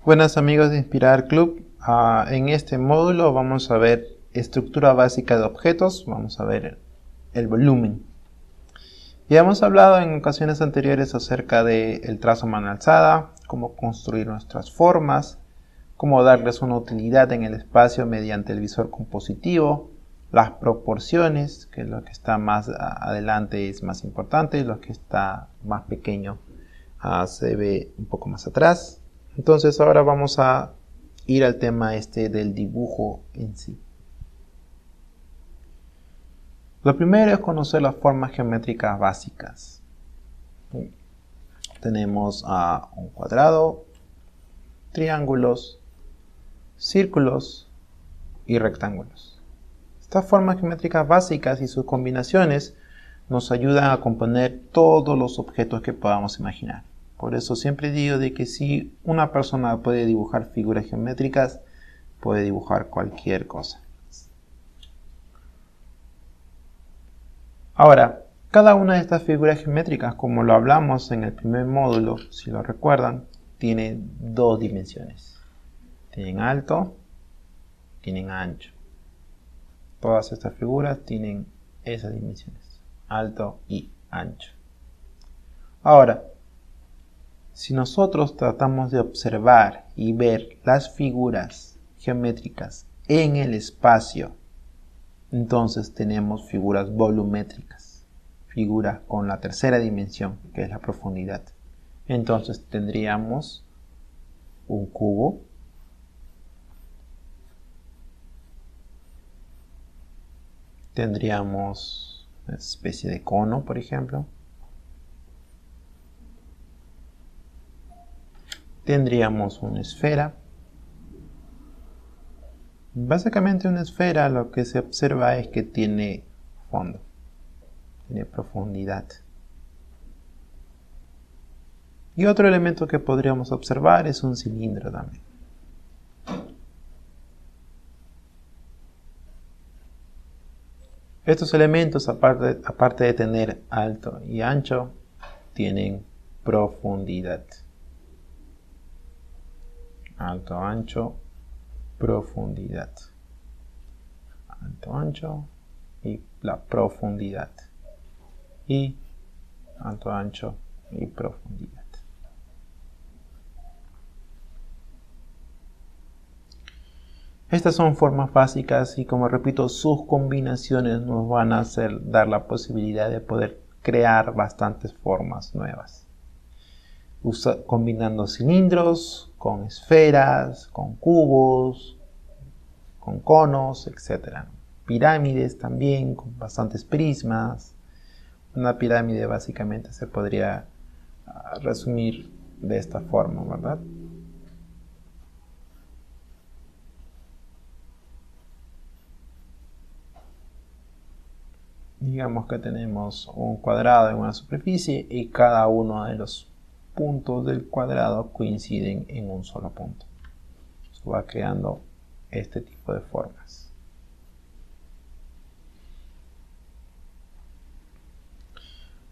Buenas amigos de Inspirar Club. En este módulo vamos a ver estructura básica de objetos, vamos a ver el volumen. Ya hemos hablado en ocasiones anteriores acerca del trazo a mano alzada, cómo construir nuestras formas, cómo darles una utilidad en el espacio mediante el visor compositivo, las proporciones, que lo que está más adelante es más importante y lo que está más pequeño se ve un poco más atrás. Entonces ahora vamos a ir al tema del dibujo en sí. Lo primero es conocer las formas geométricas básicas. Tenemos un cuadrado, triángulos, círculos y rectángulos. Estas formas geométricas básicas y sus combinaciones nos ayudan a componer todos los objetos que podamos imaginar. Por eso siempre digo de que si una persona puede dibujar figuras geométricas, puede dibujar cualquier cosa. Ahora, cada una de estas figuras geométricas, como lo hablamos en el primer módulo, si lo recuerdan, tiene dos dimensiones. Tienen alto, tienen ancho. Todas estas figuras tienen esas dimensiones, alto y ancho. Ahora, si nosotros tratamos de observar y ver las figuras geométricas en el espacio, entonces tenemos figuras volumétricas, figuras con la tercera dimensión, que es la profundidad. Entonces tendríamos un cubo, tendríamos una especie de cono, por ejemplo. Tendríamos una esfera. Básicamente una esfera lo que se observa es que tiene fondo, tiene profundidad. Y otro elemento que podríamos observar es un cilindro también. Estos elementos, aparte de tener alto y ancho, tienen profundidad. Alto, ancho, profundidad. Alto, ancho y la profundidad. Y alto, ancho y profundidad. Estas son formas básicas y, como repito, sus combinaciones nos van a dar la posibilidad de poder crear bastantes formas nuevas. Combinando cilindros con esferas, con cubos, con conos, etc. Pirámides también, con bastantes prismas. Una pirámide básicamente se podría resumir de esta forma, ¿verdad? Digamos que tenemos un cuadrado en una superficie y cada uno de los puntos del cuadrado coinciden en un solo punto. Eso va creando este tipo de formas.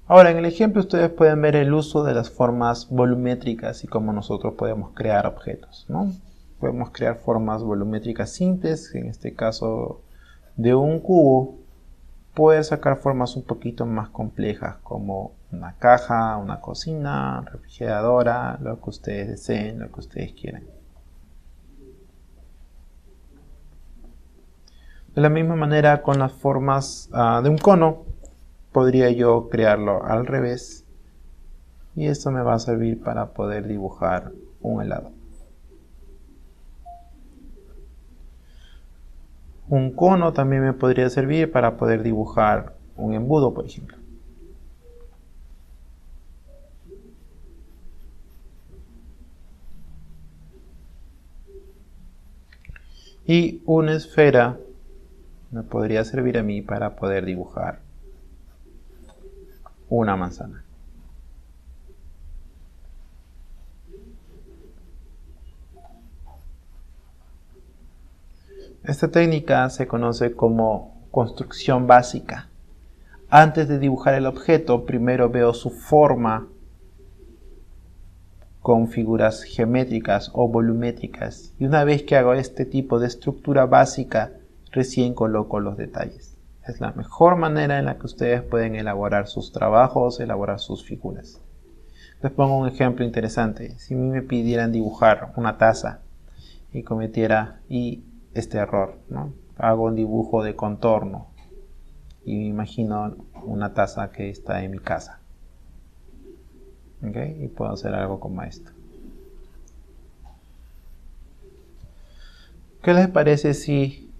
Ahora, en el ejemplo ustedes pueden ver el uso de las formas volumétricas y cómo nosotros podemos crear objetos, ¿no? Podemos crear formas volumétricas simples, en este caso de un cubo. Puede sacar formas un poquito más complejas como una caja, una cocina, refrigeradora, lo que ustedes deseen, lo que ustedes quieran. De la misma manera con las formas de un cono, podría yo crearlo al revés y esto me va a servir para poder dibujar un helado. Un cono también me podría servir para poder dibujar un embudo, por ejemplo. Y una esfera me podría servir a mí para poder dibujar una manzana. Esta técnica se conoce como construcción básica. Antes de dibujar el objeto, primero veo su forma con figuras geométricas o volumétricas, y una vez que hago este tipo de estructura básica, recién coloco los detalles. Es la mejor manera en la que ustedes pueden elaborar sus trabajos, elaborar sus figuras. Les pongo un ejemplo interesante. Si a mí me pidieran dibujar una taza y cometiera este error, ¿no? Hago un dibujo de contorno y me imagino una taza que está en mi casa. ¿Okay? Y puedo hacer algo como esto. ¿Qué les parece si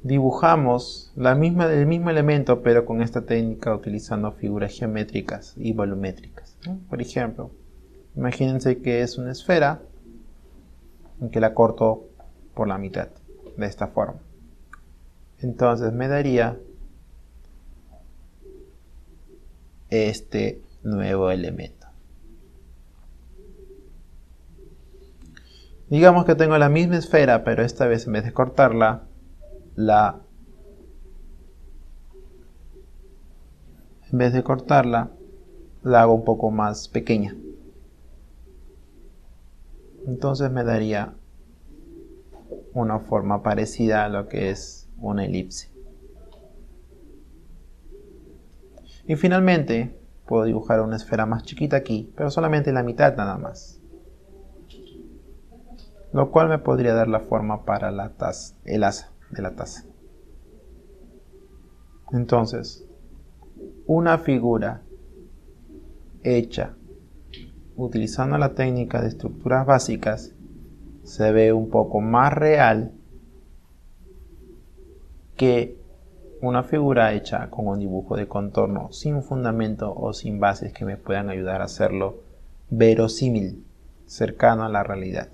dibujamos el mismo elemento, pero con esta técnica utilizando figuras geométricas y volumétricas, ¿no? Por ejemplo, imagínense que es una esfera en que la corto por la mitad, de esta forma. Entonces me daría este nuevo elemento. Digamos que tengo la misma esfera, pero esta vez en vez de cortarla, la hago un poco más pequeña. Entonces me daría una forma parecida a lo que es una elipse. Y finalmente puedo dibujar una esfera más chiquita aquí, pero solamente la mitad nada más, lo cual me podría dar la forma para la taza, el asa de la taza. Entonces, una figura hecha utilizando la técnica de estructuras básicas se ve un poco más real que una figura hecha con un dibujo de contorno sin fundamento o sin bases que me puedan ayudar a hacerlo verosímil, cercano a la realidad.